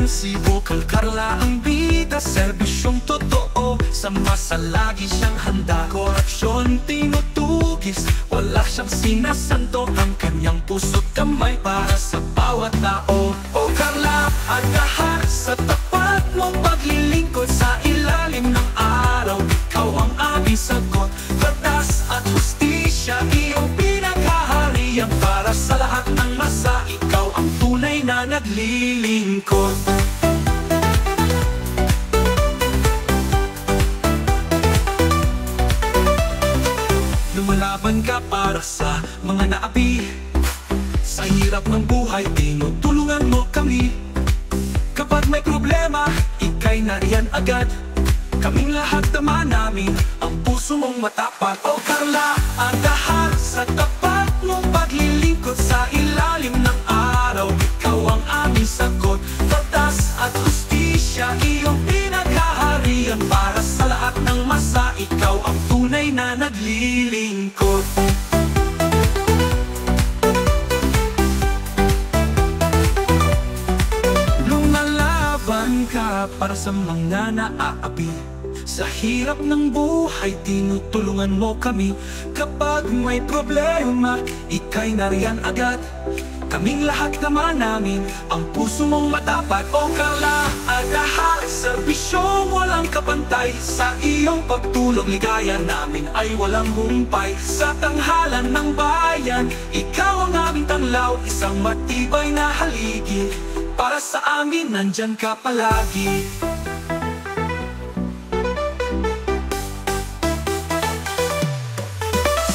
Kumprensibo, Carla ang bida, serbisyong totoo, sa masa lagi siyang handa. Korupsyon tinutugis, wala siyang sinasanto, ang kanyang puso't kamay para sa bawat tao. O Carla, agahan sa tapat mong paglilingkod, sa ilalim ng araw, ikaw ang aming sagot. Batas at hustisya, iyong pinaghaharian, para sa lahat ng masa, ikaw ang tunay na naglilingkod. Lumalaban ka para sa mga naapi, sa hirap ng buhay, tinutulungan mo kami. Kapag may problema, ika'y nariyan agad. Kaming lahat naman namin, ang puso mong matapat. O Carla, agahan sa tapat mong paglilingkod, sa ilalim ng araw, ikaw ang aming sagot. Batas at hustisya, iyong pinaghaharian, para sa lahat ng masa, ikaw ang tunay na naglilingkod. Lumalaban ka para sa mga naaapi, sa hirap ng buhay, tinutulungan mo kami. Kapag may problema, ika'y nariyan agad. Kaming lahat naman namin, ang puso mong matapat. O Carla, agahan, serbisyong walang kapantay, sa iyong pagtulong, ligaya namin ay walang humpay. Sa tanghalan ng bayan, ikaw ang aming tanglaw, isang matibay na haligi, para sa amin nandyan ka palagi.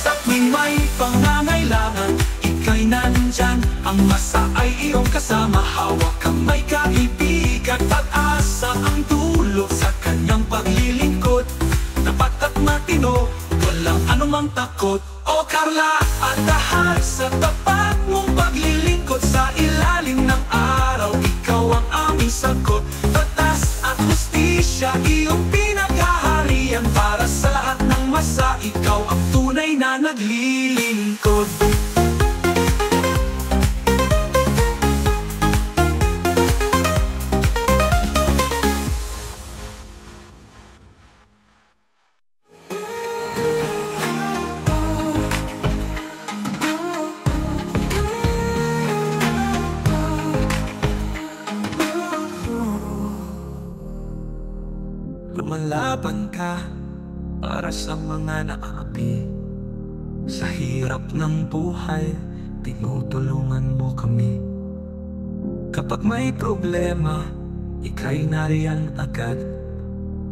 Sa tuwing may pangangailangan, ika'y nandyan, ang masa ay iyong kasama. Hawak kamay, kaibigan, pag-asa ang dulo sa kanyang paglilingkod. Tapat at matino, walang anumang takot. O Carla, agahan sa tapat mong paglilingkod, sa ilalim ng araw, ikaw ang aming sagot. Batas at hustisya, iyong pinaghaharian, para sa lahat ng masa, ikaw ang tunay na naglilingkod. Lumalaban ka para sa mga naaapi, sa hirap ng buhay, tinutulungan mo kami. Kapag may problema, ika'y nariyan agad.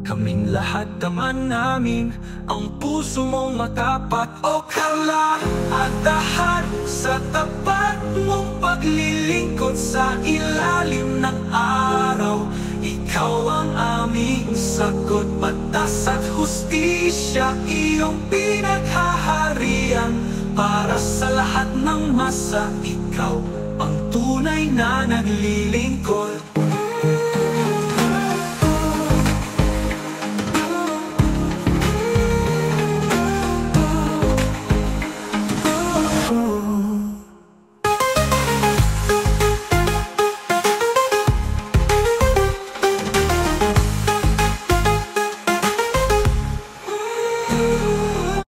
Kaming lahat naman namin, ang puso mong matapat. O Carla, agahan sa tapat mong paglilingkod, sa ilalim ng araw, ikaw ang aming sagot. Batas at hustisya, iyong pinaghaharian, para sa lahat ng masa, ikaw ang tunay na naglilingkod.